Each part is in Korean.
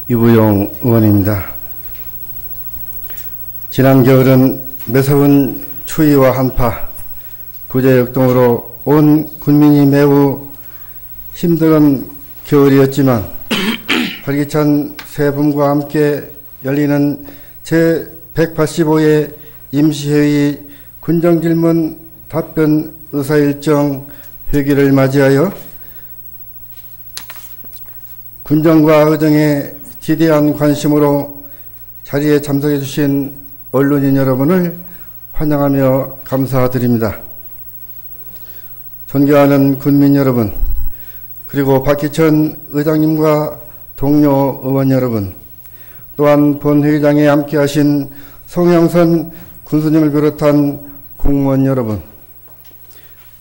이부용 의원입니다. 지난 겨울은 매서운 추위와 한파, 구제역동으로 온 국민이 매우 힘든 겨울이었지만 활기찬 새 봄과 함께 열리는 제185회 임시회의 군정질문 답변 의사일정 회기를 맞이하여 군정과 의정에 지대한 관심으로 자리에 참석해 주신 언론인 여러분을 환영하며 감사드립니다. 존경하는 군민 여러분, 그리고 박희천 의장님과 동료 의원 여러분, 또한 본회의장에 함께하신 송영선 군수님을 비롯한 공무원 여러분,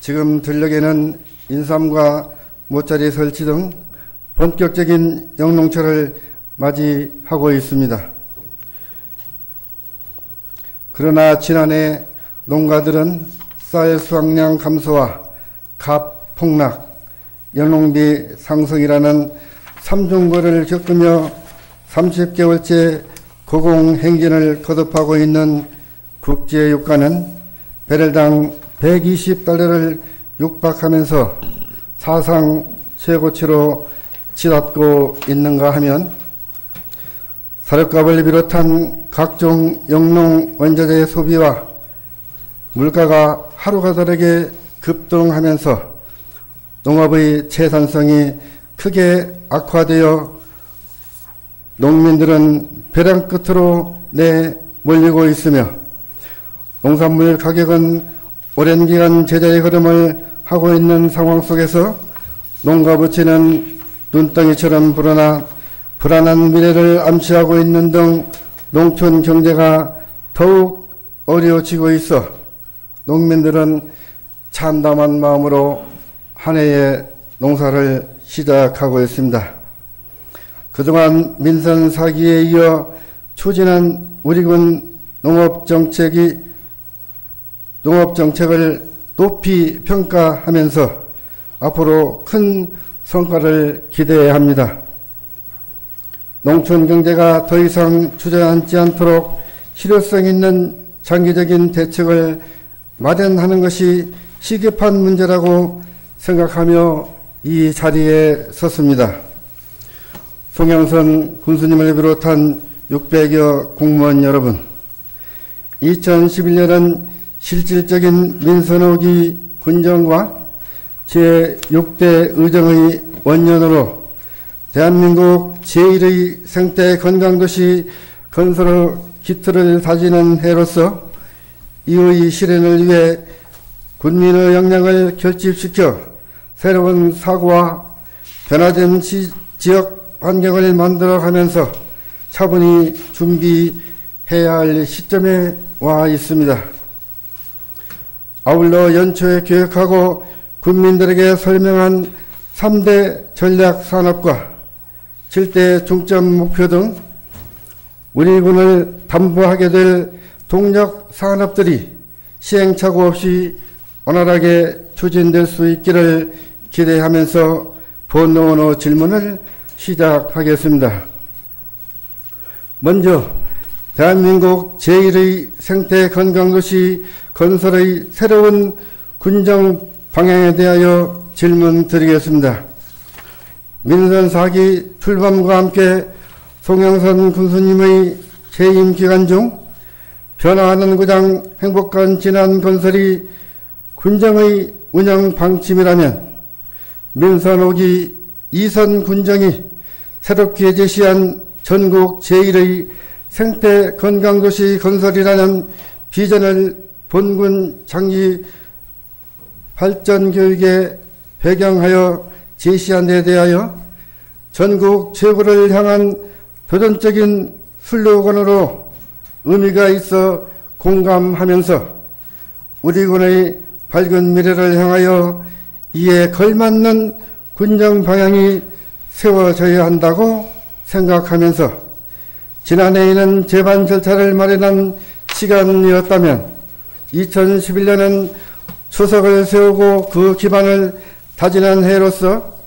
지금 전력에는 인삼과 모짜리 설치 등 본격적인 영농철을 맞이하고 있습니다. 그러나 지난해 농가들은 쌀 수확량 감소와 값 폭락, 영농비 상승이라는 삼중고를 겪으며 30개월째 고공행진을 거듭하고 있는 국제유가는 배럴당 120달러를 육박하면서 사상 최고치로 치닫고 있는가 하면 사료값을 비롯한 각종 영농 원자재 소비와 물가가 하루가 다르게 급등하면서 농업의 생산성이 크게 악화되어 농민들은 벼랑 끝으로 내몰리고 있으며 농산물 가격은 오랜 기간 제자의 걸음을 하고 있는 상황 속에서 농가 부채는 눈덩이처럼 불어나 불안한 미래를 암시하고 있는 등 농촌 경제가 더욱 어려워지고 있어 농민들은 참담한 마음으로 한 해의 농사를 시작하고 있습니다. 그동안 민선 4기에 이어 추진한 우리 군 농업정책을 높이 평가하면서 앞으로 큰 성과를 기대해야 합니다. 농촌 경제가 더 이상 주저앉지 않도록 실효성 있는 장기적인 대책을 마련하는 것이 시급한 문제라고 생각하며 이 자리에 섰습니다. 송영선 군수님을 비롯한 600여 공무원 여러분, 2011년은 실질적인 민선호기 군정과 제6대 의정의 원년으로 대한민국 제1의 생태 건강도시 건설의 기틀을 다지는 해로서 이의 실현을 위해 군민의 역량을 결집시켜 새로운 사고와 변화된 지역 환경을 만들어가면서 차분히 준비해야 할 시점에 와 있습니다. 아울러 연초에 계획하고 군민들에게 설명한 3대 전략 산업과 7대 중점 목표 등 우리 군을 담보하게 될 동력 산업들이 시행착오 없이 원활하게 추진될 수 있기를 기대하면서 본의원의 질문을 시작하겠습니다. 먼저 대한민국 제1의 생태 건강도시 건설의 새로운 군정 방향에 대하여 질문 드리겠습니다. 민선 4기 출범과 함께 송영선 군수님의 재임 기간 중 변화하는 구장 행복한 진안 건설이 군정의 운영 방침이라면 민선 5기 2선 군정이 새롭게 제시한 전국 제1의 생태 건강도시 건설이라는 비전을 본군 장기 발전 교육에 배경하여 제시한 데 대하여 전국 최고를 향한 도전적인 슬로건으로 의미가 있어 공감하면서 우리 군의 밝은 미래를 향하여 이에 걸맞는 군정 방향이 세워져야 한다고 생각하면서 지난해에는 제반 절차를 마련한 시간이었다면 2011년은 추석을 세우고 그 기반을 다지는 해로서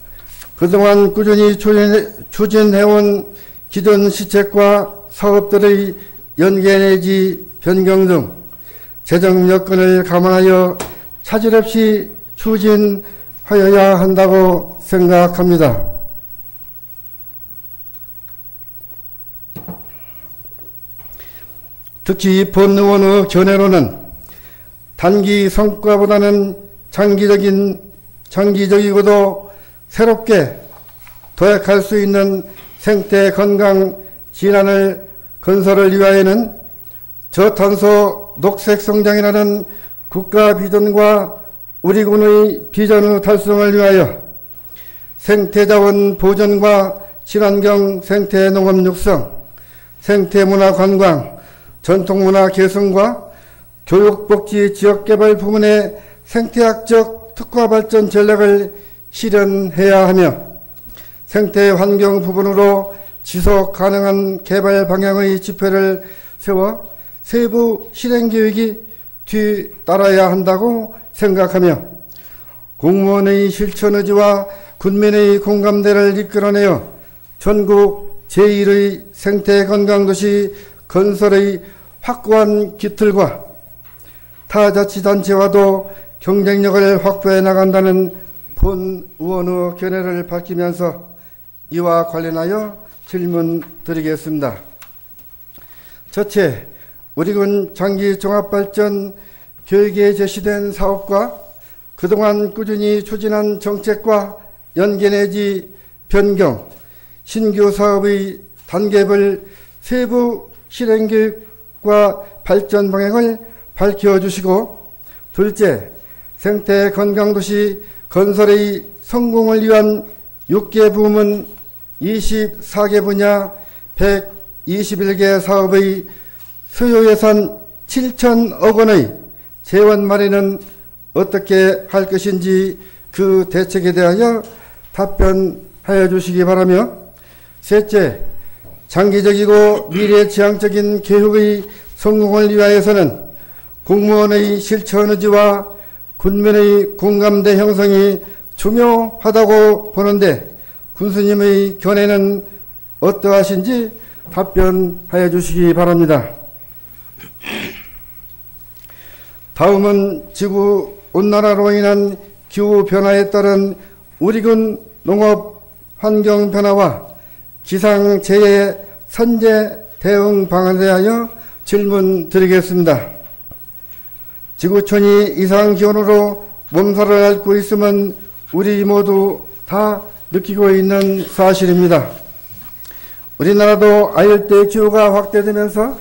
그동안 꾸준히 추진해온 기존 시책과 사업들의 연계 내지 변경 등 재정 여건을 감안하여 차질 없이 추진하여야 한다고 생각합니다. 특히 본 의원의 견해로는 단기 성과보다는 장기적이고도 새롭게 도약할 수 있는 생태 건강 진안을 건설을 위하여는 저탄소 녹색 성장이라는 국가 비전과 우리 군의 비전의 달성을 위하여 생태자원 보존과 친환경 생태농업 육성, 생태문화 관광, 전통문화 개선과 교육복지 지역개발 부문의 생태학적 특화 발전 전략을 실현해야 하며 생태환경 부분으로 지속 가능한 개발 방향의 지표를 세워 세부 실행계획이 뒤따라야 한다고 생각하며 공무원의 실천 의지와 군민의 공감대를 이끌어내어 전국 제1의 생태건강도시 건설의 확고한 기틀과 타자치단체와도 경쟁력을 확보해 나간다는 본 의원의 견해를 밝히면서 이와 관련하여 질문 드리겠습니다. 첫째, 우리군 장기 종합발전 계획에 제시된 사업과 그동안 꾸준히 추진한 정책과 연계 내지 변경, 신규 사업의 단계별 세부 실행계획과 발전 방향을 밝혀주시고, 둘째, 생태건강도시 건설의 성공을 위한 6개 부문 24개 분야 121개 사업의 수요 예산 7천억 원의 재원 마련은 어떻게 할 것인지 그 대책에 대하여 답변하여 주시기 바라며, 셋째, 장기적이고 미래지향적인 계획의 성공을 위하여서는 공무원의 실천 의지와 군민의 공감대 형성이 중요하다고 보는데 군수님의 견해는 어떠하신지 답변하여 주시기 바랍니다. 다음은 지구온난화로 인한 기후변화에 따른 우리군 농업 환경 변화와 기상재해 선제 대응 방안에 대하여 질문 드리겠습니다. 지구촌이 이상기온으로 몸살을 앓고 있음은 우리 모두 다 느끼고 있는 사실입니다. 우리나라도 아열대 기후가 확대되면서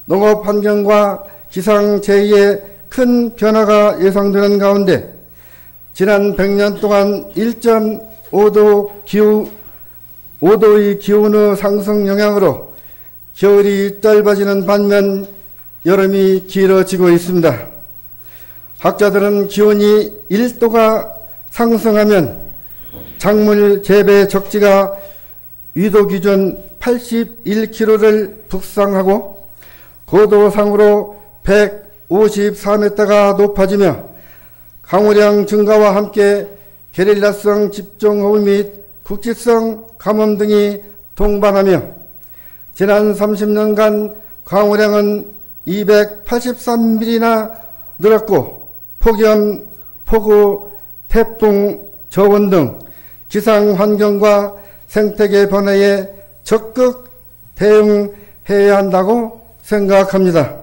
농업 환경과 기상재해에 큰 변화가 예상되는 가운데 지난 100년 동안 1.5도의 기온의 상승 영향으로 겨울이 짧아지는 반면 여름이 길어지고 있습니다. 학자들은 기온이 1도가 상승하면 작물 재배 적지가 위도 기준 81km를 북상하고 고도상으로 154m가 높아지며 강우량 증가와 함께 게릴라성 집중호우 및 국지성 가뭄 등이 동반하며 지난 30년간 강우량은 283mm나 늘었고 폭염, 폭우, 태풍, 저온 등 기상환경과 생태계 변화에 적극 대응해야 한다고 생각합니다.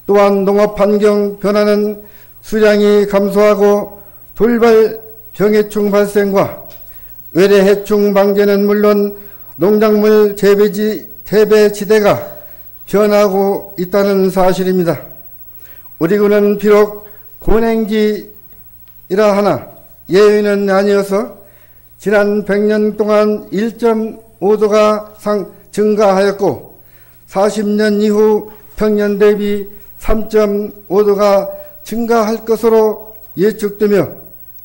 또한 농업환경 변화는 수량이 감소하고 돌발 병해충 발생과 외래해충 방제는 물론 농작물 재배지대가 변하고 있다는 사실입니다. 우리 군은 비록 고냉지이라 하나 예외는 아니어서 지난 100년 동안 1.5도가 증가하였고 40년 이후 평년 대비 3.5도가 증가할 것으로 예측되며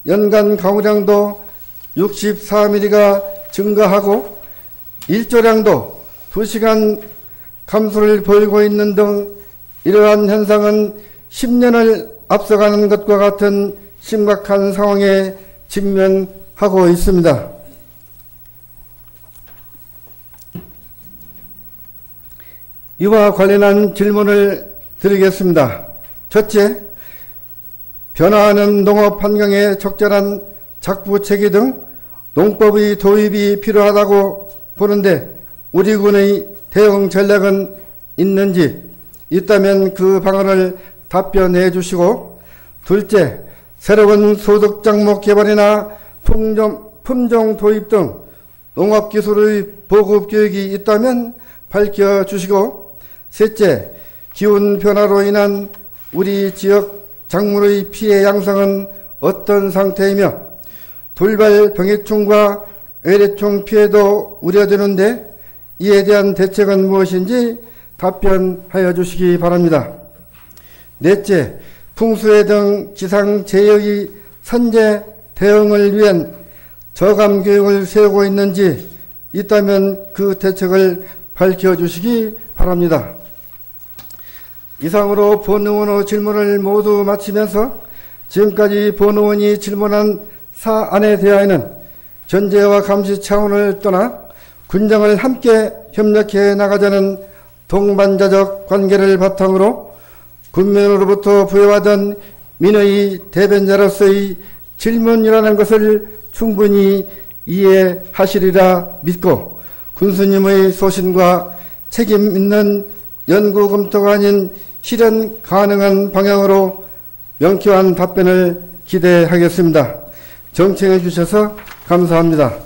연간 강우량도 64mm가 증가하고 일조량도 2시간 감소를 보이고 있는 등 이러한 현상은 10년을 앞서가는 것과 같은 심각한 상황에 직면하고 있습니다. 이와 관련한 질문을 드리겠습니다. 첫째, 변화하는 농업 환경에 적절한 작부체계 등 농법의 도입이 필요하다고 보는데 우리 군의 대응 전략은 있는지, 있다면 그 방안을 답변해 주시고, 둘째, 새로운 소득 작목 개발이나 품종 도입 등 농업기술의 보급 교육이 있다면 밝혀주시고, 셋째, 기온 변화로 인한 우리 지역 작물의 피해 양상은 어떤 상태이며 돌발 병해충과 외래충 피해도 우려되는데 이에 대한 대책은 무엇인지 답변하여 주시기 바랍니다. 넷째, 풍수해 등 기상재해의 선제 대응을 위한 저감 교육을 세우고 있는지, 있다면 그 대책을 밝혀주시기 바랍니다. 이상으로 본 의원의 질문을 모두 마치면서 지금까지 본 의원이 질문한 사안에 대하여는 견제와 감시 차원을 떠나 군정을 함께 협력해 나가자는 동반자적 관계를 바탕으로 군민으로부터 부여받은 민의 대변자로서의 질문이라는 것을 충분히 이해하시리라 믿고, 군수님의 소신과 책임 있는 연구 검토가 아닌 실현 가능한 방향으로 명쾌한 답변을 기대하겠습니다. 정치해 주셔서 감사합니다.